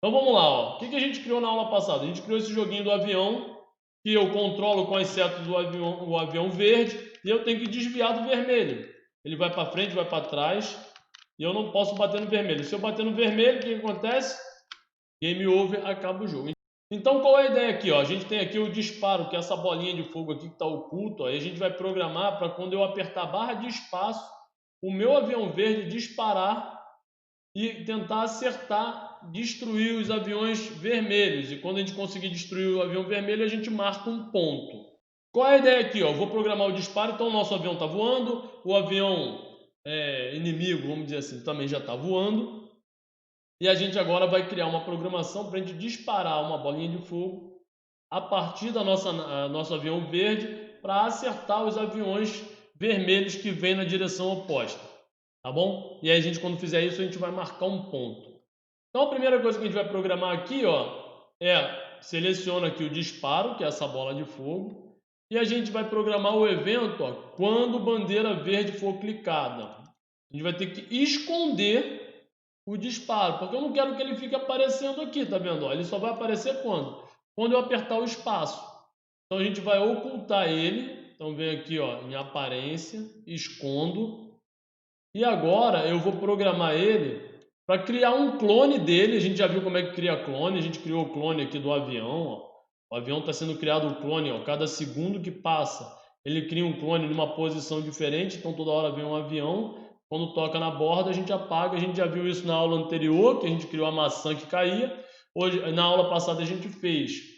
Então vamos lá, ó. O que a gente criou na aula passada? A gente criou esse joguinho do avião, que eu controlo com as setas o avião verde, e eu tenho que desviar do vermelho. Ele vai para frente, vai para trás, e eu não posso bater no vermelho. Se eu bater no vermelho, o que acontece? Game over, acaba o jogo. Então qual é a ideia aqui? Ó? A gente tem aqui o disparo, que é essa bolinha de fogo aqui que está oculto. Aí a gente vai programar para quando eu apertar a barra de espaço, o meu avião verde disparar e tentar acertar, destruir os aviões vermelhos. E quando a gente conseguir destruir o avião vermelho, a gente marca um ponto. Qual é a ideia aqui? Ó? Eu vou programar o disparo, então o nosso avião está voando, o avião inimigo, vamos dizer assim, também já está voando. E a gente agora vai criar uma programação para a gente disparar uma bolinha de fogo a partir da nosso avião verde para acertar os aviões vermelhos que vêm na direção oposta. Tá bom? E aí a gente, quando fizer isso, a gente vai marcar um ponto. Então a primeira coisa que a gente vai programar aqui, ó, seleciona aqui o disparo, que é essa bola de fogo, e a gente vai programar o evento, ó, quando bandeira verde for clicada. A gente vai ter que esconder o disparo, porque eu não quero que ele fique aparecendo aqui, tá vendo? Ó, ele só vai aparecer quando? Quando eu apertar o espaço. Então a gente vai ocultar ele. Então vem aqui, ó, em aparência, escondo. E agora eu vou programar ele para criar um clone dele. A gente já viu como é que cria clone. A gente criou o clone aqui do avião. Ó. O avião está sendo criado o clone. Ó. Cada segundo que passa, ele cria um clone numa posição diferente. Então toda hora vem um avião. Quando toca na borda, a gente apaga. A gente já viu isso na aula anterior, que a gente criou a maçã que caía. Hoje, na aula passada, a gente fez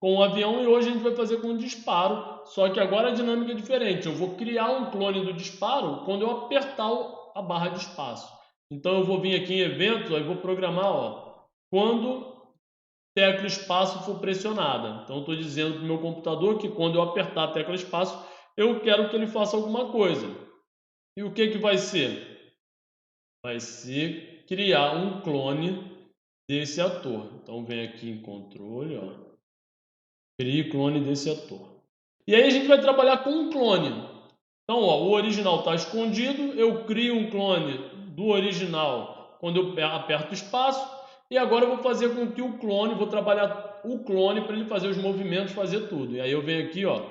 com o avião e hoje a gente vai fazer com o disparo, só que agora a dinâmica é diferente. Eu vou criar um clone do disparo quando eu apertar a barra de espaço. Então eu vou vir aqui em eventos, aí vou programar, ó, quando tecla espaço for pressionada. Então eu estou dizendo para o meu computador que quando eu apertar a tecla espaço, eu quero que ele faça alguma coisa. E o que vai ser? Vai ser criar um clone desse ator. Então vem aqui em controle, ó. Crie clone desse ator. E aí a gente vai trabalhar com um clone. Então, ó, o original está escondido, eu crio um clone do original quando eu aperto espaço, e agora eu vou fazer com que o clone, vou trabalhar o clone para ele fazer os movimentos, fazer tudo. E aí eu venho aqui, ó,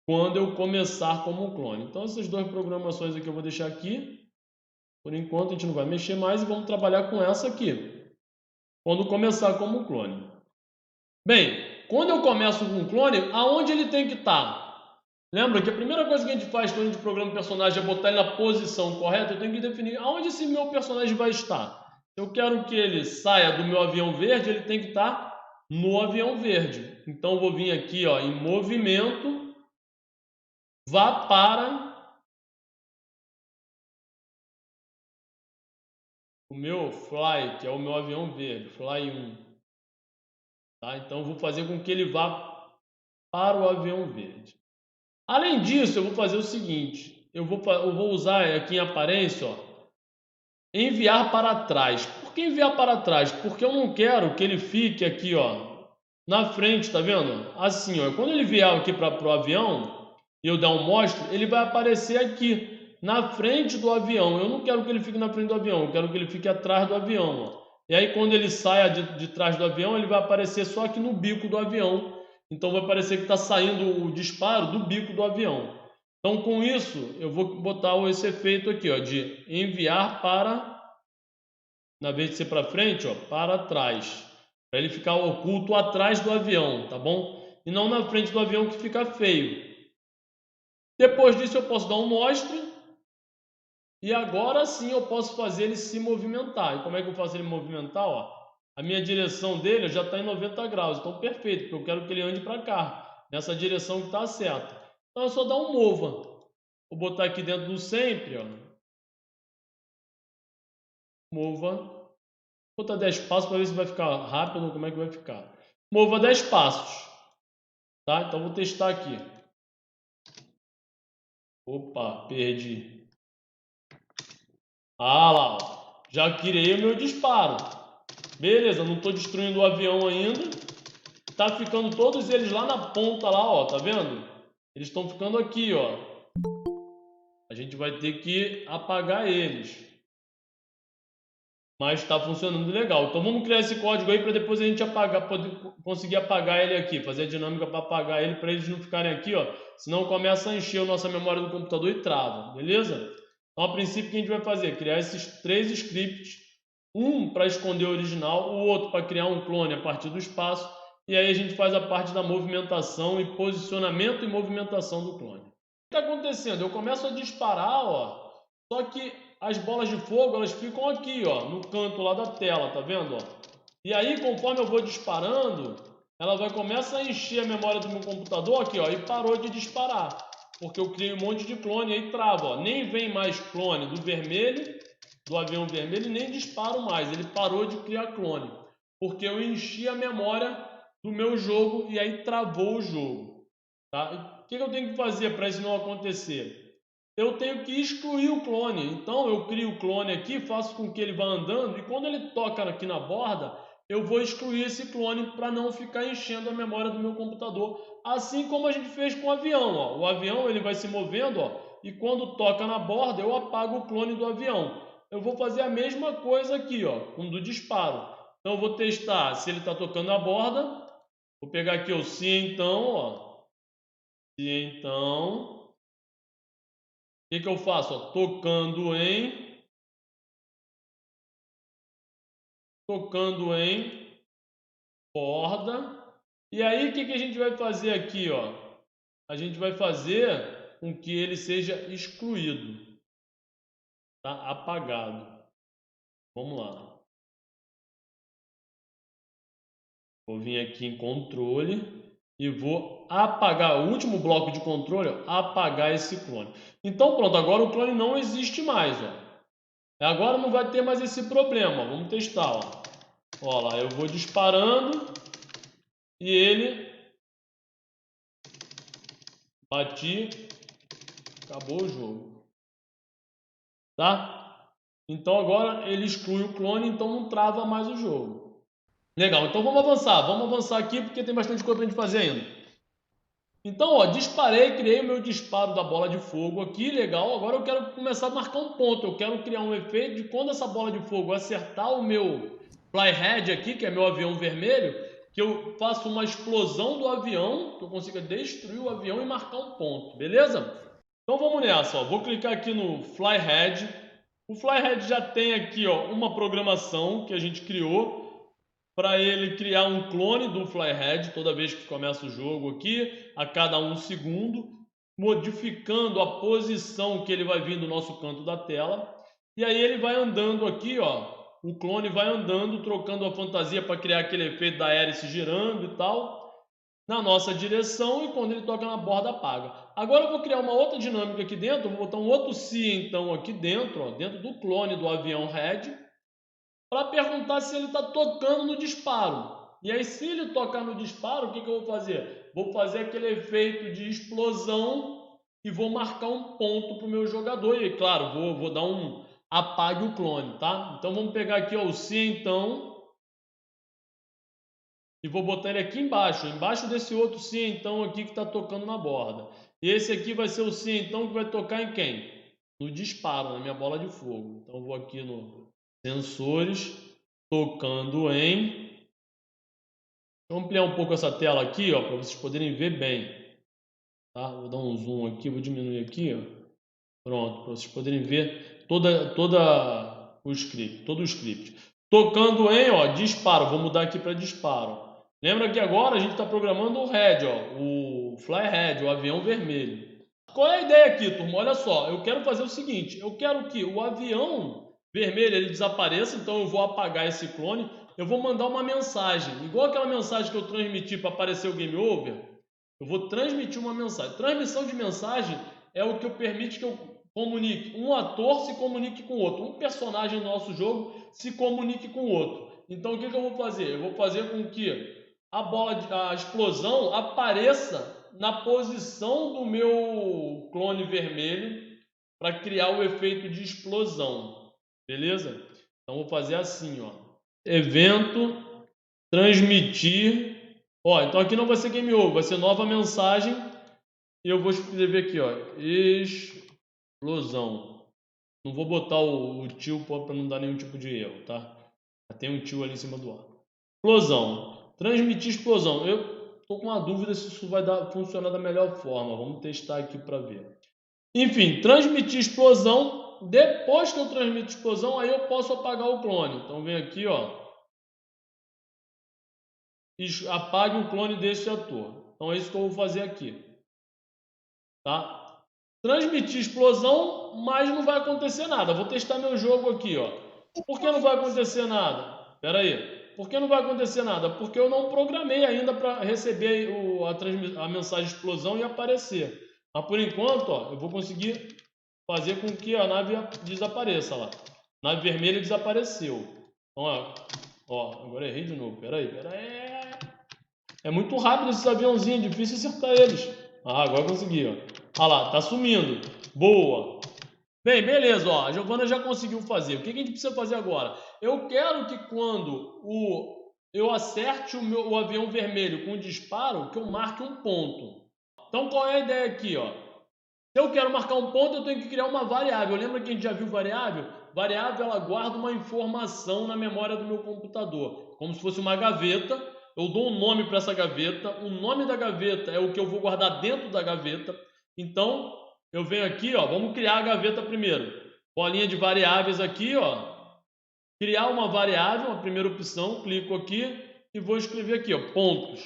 quando eu começar como um clone. Então essas duas programações aqui eu vou deixar aqui. Por enquanto a gente não vai mexer mais e vamos trabalhar com essa aqui. Quando começar como um clone. Bem, quando eu começo com um clone, aonde ele tem que estar? Lembra que a primeira coisa que a gente faz quando a gente programa o personagem é botar ele na posição correta. Eu tenho que definir aonde esse meu personagem vai estar. Eu quero que ele saia do meu avião verde, ele tem que estar no avião verde. Então eu vou vir aqui, ó, em movimento, vá para o meu fly, que é o meu avião verde, fly 1. Tá? Então eu vou fazer com que ele vá para o avião verde. Além disso, eu vou fazer o seguinte, eu vou usar aqui em aparência, ó, enviar para trás. Por que enviar para trás? Porque eu não quero que ele fique aqui, ó, na frente, tá vendo? Assim, ó, quando ele vier aqui para o avião e eu dar um mostro, ele vai aparecer aqui, na frente do avião. Eu não quero que ele fique na frente do avião, eu quero que ele fique atrás do avião, ó. E aí quando ele saia de trás do avião, ele vai aparecer só aqui no bico do avião. Então vai parecer que está saindo o disparo do bico do avião. Então com isso, eu vou botar esse efeito aqui, ó, de enviar para, na vez de ser para frente, ó, para trás. Para ele ficar oculto atrás do avião, tá bom? E não na frente do avião que fica feio. Depois disso eu posso dar um mostre. E agora sim eu posso fazer ele se movimentar. E como é que eu faço ele movimentar? Ó, a minha direção dele já está em 90 graus. Então perfeito, porque eu quero que ele ande para cá. Nessa direção que está certa. Então é só dar um mova. Vou botar aqui dentro do sempre, ó. Mova. Vou botar 10 passos para ver se vai ficar rápido ou como é que vai ficar. Mova 10 passos. Tá? Então vou testar aqui. Opa, perdi. Ah lá, ó. Já criei o meu disparo. Beleza, não estou destruindo o avião ainda. Tá ficando todos eles lá na ponta lá, ó, tá vendo? Eles estão ficando aqui, ó. A gente vai ter que apagar eles. mas está funcionando legal. Então vamos criar esse código aí para depois a gente apagar, poder conseguir apagar ele aqui, fazer a dinâmica para apagar ele, para eles não ficarem aqui, ó, senão começa a encher a nossa memória do computador e trava, beleza? Então a princípio o que a gente vai fazer? Criar esses 3 scripts, um para esconder o original, o outro para criar um clone a partir do espaço, e aí a gente faz a parte da movimentação e posicionamento e movimentação do clone. O que está acontecendo? Eu começo a disparar, ó, só que as bolas de fogo, elas ficam aqui, ó, no canto lá da tela, tá vendo, ó? E aí, conforme eu vou disparando, ela vai começar a encher a memória do meu computador aqui, ó, e parou de disparar, porque eu criei um monte de clone e aí trava, ó. Nem vem mais clone do vermelho, do avião vermelho, nem disparo mais. Ele parou de criar clone, porque eu enchi a memória do meu jogo e aí travou o jogo, tá? O que eu tenho que fazer para isso não acontecer? Eu tenho que excluir o clone. Então eu crio o clone aqui, faço com que ele vá andando e quando ele toca aqui na borda, eu vou excluir esse clone para não ficar enchendo a memória do meu computador. Assim como a gente fez com o avião, ó. O avião ele vai se movendo, ó, e quando toca na borda, eu apago o clone do avião. Eu vou fazer a mesma coisa aqui, ó, com o do disparo. Então eu vou testar se ele está tocando na borda. Vou pegar aqui o se então, ó. Se então. O que eu faço? Ó, tocando em borda. E aí o que a gente vai fazer aqui, ó? A gente vai fazer com que ele seja excluído, tá? Apagado. Vamos lá. Vou vir aqui em controle e vou apagar o último bloco de controle, ó, apagar esse clone. Então pronto, agora o clone não existe mais, ó. Agora não vai ter mais esse problema. Vamos testar, ó. Ó lá, eu vou disparando e ele bati, acabou o jogo, tá? Então agora ele exclui o clone, então não trava mais o jogo. Legal, então vamos avançar aqui porque tem bastante coisa pra gente fazer ainda. Então, ó, disparei, criei o meu disparo da bola de fogo aqui, legal. Agora eu quero começar a marcar um ponto. Eu quero criar um efeito de quando essa bola de fogo acertar o meu flyhead aqui, que é meu avião vermelho, que eu faço uma explosão do avião, que eu consiga destruir o avião e marcar um ponto, beleza? Então vamos nessa, ó. Vou clicar aqui no flyhead. O flyhead já tem aqui, ó, uma programação que a gente criou para ele criar um clone do flyhead toda vez que começa o jogo aqui, a cada 1 segundo, modificando a posição que ele vai vir do nosso canto da tela. E aí ele vai andando aqui, ó, o clone vai andando, trocando a fantasia para criar aquele efeito da hélice girando e tal, na nossa direção, e quando ele toca na borda apaga. Agora eu vou criar uma outra dinâmica aqui dentro, vou botar um outro se então aqui dentro, ó, dentro do clone do avião head, para perguntar se ele está tocando no disparo. E aí, se ele tocar no disparo, o que eu vou fazer? Vou fazer aquele efeito de explosão e vou marcar um ponto para o meu jogador. E, claro, vou dar um apague o clone, tá? Então, vamos pegar aqui ó, o se então e vou botar ele aqui embaixo desse outro se então aqui que está tocando na borda. E esse aqui vai ser o se então que vai tocar em quem? No disparo, na minha bola de fogo. Então, vou aqui no sensores, tocando em. Vou ampliar um pouco essa tela aqui, ó, para vocês poderem ver bem. Tá? Vou dar um zoom aqui, vou diminuir aqui, ó. Pronto, para vocês poderem ver todo o script. Tocando em, ó, disparo. Vou mudar aqui para disparo. Lembra que agora a gente está programando o head, ó, o flyhead, o avião vermelho. Qual é a ideia aqui, turma? Olha só, eu quero fazer o seguinte, eu quero que o avião vermelho ele desapareça, então eu vou apagar esse clone, eu vou mandar uma mensagem, igual aquela mensagem que eu transmiti para aparecer o game over, eu vou transmitir uma mensagem. Transmissão de mensagem é o que permite que eu comunique, um ator se comunique com o outro, um personagem do nosso jogo se comunique com o outro. Então o que eu vou fazer? Eu vou fazer com que a explosão apareça na posição do meu clone vermelho para criar o efeito de explosão, beleza? Então vou fazer assim, ó, evento transmitir, ó, então aqui não vai ser game over, vai ser nova mensagem e eu vou escrever aqui, ó, explosão. Não vou botar o tio para não dar nenhum tipo de erro, tá? Já tem um tio ali em cima do A. Explosão. Transmitir explosão. Eu tô com uma dúvida se isso vai funcionar da melhor forma. Vamos testar aqui para ver. Enfim, transmitir explosão. Depois que eu transmito explosão, aí eu posso apagar o clone. Então vem aqui, ó. Apague o clone desse ator. Então é isso que eu vou fazer aqui. Tá? Transmitir explosão, mas não vai acontecer nada. Vou testar meu jogo aqui, ó. Por que não vai acontecer nada? Espera aí. Por que não vai acontecer nada? Porque eu não programei ainda para receber a mensagem de explosão e aparecer. Mas por enquanto, ó, eu vou conseguir fazer com que a nave desapareça lá. A nave vermelha desapareceu. Então, ó, agora errei de novo. Espera aí. É muito rápido esses aviãozinhos, é difícil acertar eles. Ah, agora consegui, ó. Ah lá, tá sumindo. Boa. Bem, beleza, ó. A Giovana já conseguiu fazer. O que a gente precisa fazer agora? Eu quero que quando eu acerte o avião vermelho com o disparo, que eu marque um ponto. Então, qual é a ideia aqui, ó? Se eu quero marcar um ponto, eu tenho que criar uma variável. Lembra que a gente já viu variável? Variável, ela guarda uma informação na memória do meu computador, como se fosse uma gaveta. Eu dou um nome para essa gaveta. O nome da gaveta é o que eu vou guardar dentro da gaveta. Então, eu venho aqui, ó, vamos criar a gaveta primeiro. Bolinha de variáveis aqui, ó. Criar uma variável, a primeira opção, clico aqui e vou escrever aqui, ó, pontos.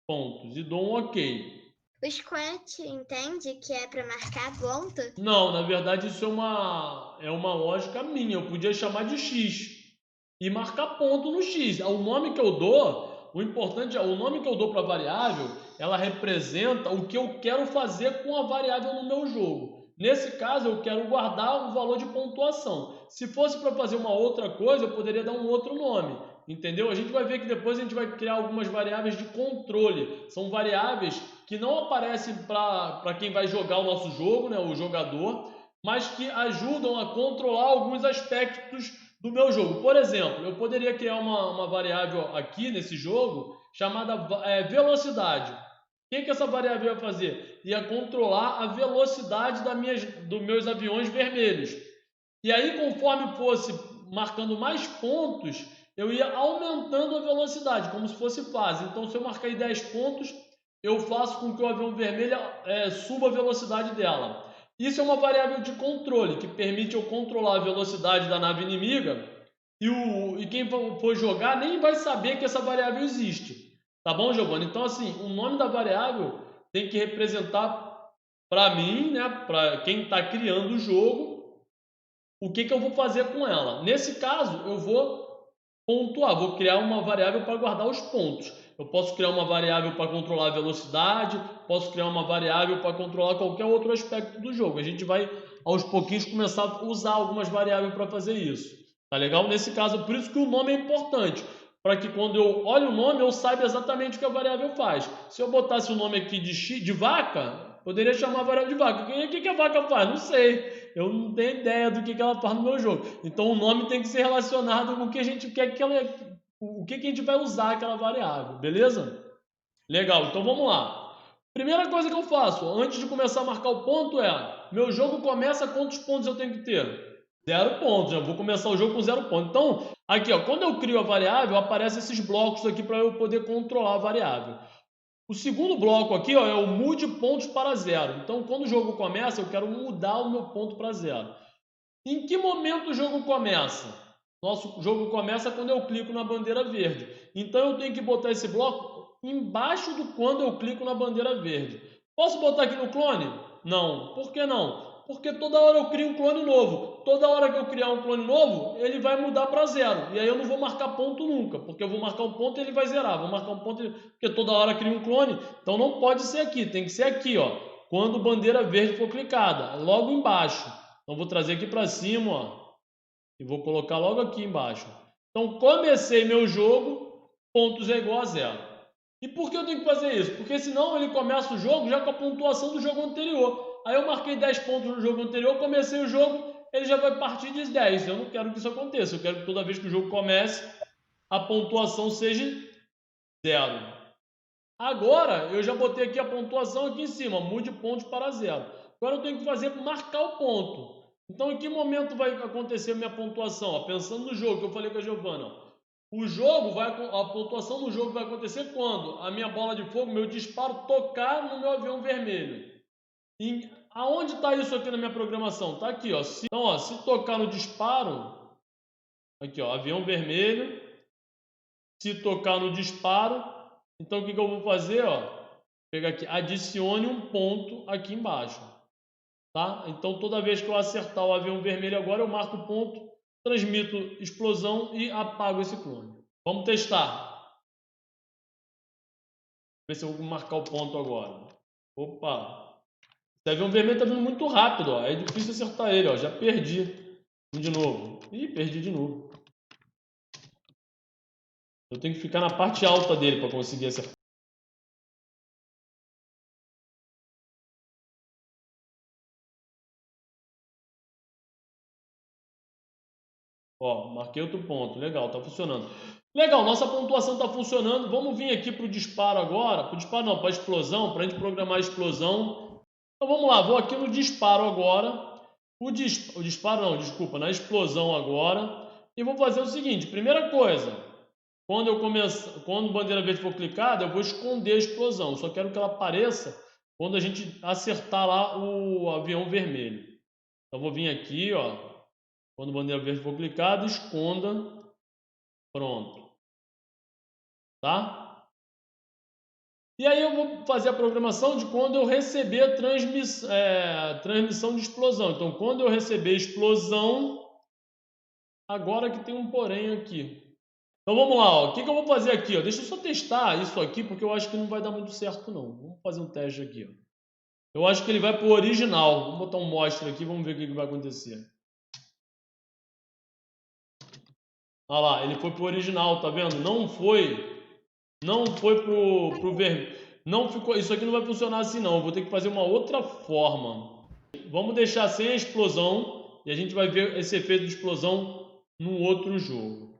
Pontos, e dou um OK. O Squat entende que é para marcar ponto? Não, na verdade isso é uma lógica minha. Eu podia chamar de X e marcar ponto no X. O nome que eu dou, o importante é o nome que eu dou para a variável, ela representa o que eu quero fazer com a variável no meu jogo. Nesse caso, eu quero guardar o valor de pontuação. Se fosse para fazer uma outra coisa, eu poderia dar um outro nome. Entendeu? A gente vai ver que depois a gente vai criar algumas variáveis de controle. São variáveis que não aparecem para quem vai jogar o nosso jogo, né, o jogador, mas que ajudam a controlar alguns aspectos do meu jogo. Por exemplo, eu poderia criar uma variável aqui nesse jogo chamada velocidade. O que essa variável ia fazer? Ia controlar a velocidade dos meus aviões vermelhos. E aí, conforme fosse marcando mais pontos, eu ia aumentando a velocidade, como se fosse fase. Então, se eu marcar aí 10 pontos, eu faço com que o avião vermelho suba a velocidade dela. Isso é uma variável de controle, que permite eu controlar a velocidade da nave inimiga e quem for jogar nem vai saber que essa variável existe. Tá bom, Giovanni? Então, assim, o nome da variável tem que representar para mim, né, para quem está criando o jogo, o que eu vou fazer com ela. Nesse caso, eu vou pontuar, vou criar uma variável para guardar os pontos. Eu posso criar uma variável para controlar a velocidade, posso criar uma variável para controlar qualquer outro aspecto do jogo. A gente vai, aos pouquinhos, começar a usar algumas variáveis para fazer isso. Tá legal? Nesse caso, por isso que o nome é importante, para que quando eu olho o nome, eu saiba exatamente o que a variável faz. Se eu botasse o nome aqui de vaca, poderia chamar a variável de vaca. O que a vaca faz? Não sei. Eu não tenho ideia do que ela faz no meu jogo. Então o nome tem que ser relacionado com o que a gente quer que ela. O que a gente vai usar aquela variável, beleza? Legal, então vamos lá. Primeira coisa que eu faço antes de começar a marcar o ponto é: meu jogo começa, quantos pontos eu tenho que ter? 0 pontos. Eu vou começar o jogo com 0 pontos. Então, aqui, ó, quando eu crio a variável, aparecem esses blocos aqui para eu poder controlar a variável. O segundo bloco aqui, ó, é o mude pontos para 0. Então, quando o jogo começa, eu quero mudar o meu ponto para 0. Em que momento o jogo começa? Nosso jogo começa quando eu clico na bandeira verde. Então, eu tenho que botar esse bloco embaixo do quando eu clico na bandeira verde. Posso botar aqui no clone? Não. Por que não? Porque toda hora eu crio um clone novo. Toda hora que eu criar um clone novo, ele vai mudar para 0. E aí eu não vou marcar ponto nunca, porque eu vou marcar um ponto e ele vai zerar. Vou marcar um ponto, porque toda hora cria um clone. Então não pode ser aqui, tem que ser aqui, ó. Quando bandeira verde for clicada, logo embaixo. Então vou trazer aqui para cima, ó, e vou colocar logo aqui embaixo. Então comecei meu jogo, pontos é igual a 0. E por que eu tenho que fazer isso? Porque senão ele começa o jogo já com a pontuação do jogo anterior. Aí eu marquei 10 pontos no jogo anterior, comecei o jogo, ele já vai partir de 10. Eu não quero que isso aconteça. Eu quero que toda vez que o jogo comece, a pontuação seja 0. Agora eu já botei aqui a pontuação aqui em cima, mude pontos para 0. Agora eu tenho que fazer marcar o ponto. Então, em que momento vai acontecer a minha pontuação? Ó, pensando no jogo que eu falei com a Giovana, a pontuação no jogo vai acontecer quando a minha bola de fogo, meu disparo, tocar no meu avião vermelho. Aonde está isso aqui na minha programação? Está aqui, ó. Então, ó, se tocar no disparo, aqui, ó, avião vermelho. Se tocar no disparo, então o que eu vou fazer? Ó, pegar aqui, adicione um ponto aqui embaixo. Tá? Então toda vez que eu acertar o avião vermelho agora, eu marco o ponto, transmito explosão e apago esse clone. Vamos testar. Ver se eu vou marcar o ponto agora. Opa! Esse avião vermelho está vindo muito rápido, ó. É difícil acertar ele, ó. Já perdi. De novo. Ih, perdi de novo. Eu tenho que ficar na parte alta dele para conseguir acertar. Ó, marquei outro ponto. Legal, tá funcionando. Legal, nossa pontuação tá funcionando. Vamos vir aqui para o disparo agora. Para o disparo não, para a explosão, para a gente programar a explosão. Então vamos lá, vou aqui no disparo agora. O disparo não, desculpa, na explosão agora. E vou fazer o seguinte, primeira coisa. Quando a bandeira verde for clicada, eu vou esconder a explosão. Eu só quero que ela apareça quando a gente acertar lá o avião vermelho. Então vou vir aqui, ó. Quando a bandeira verde for clicada, esconda. Pronto. Tá? E aí eu vou fazer a programação de quando eu receber a transmissão de explosão. Então, quando eu receber explosão, agora que tem um porém aqui. Então vamos lá, ó. O que eu vou fazer aqui? Ó? Deixa eu só testar isso aqui, porque eu acho que não vai dar muito certo não. Vamos fazer um teste aqui. Ó. Eu acho que ele vai para o original. Vamos botar um mostra aqui, vamos ver o que vai acontecer. Olha lá, ele foi para o original, tá vendo? Não foi pro vermelho. Não ficou, isso aqui não vai funcionar assim não. Eu vou ter que fazer uma outra forma. Vamos deixar sem a explosão e a gente vai ver esse efeito de explosão no outro jogo.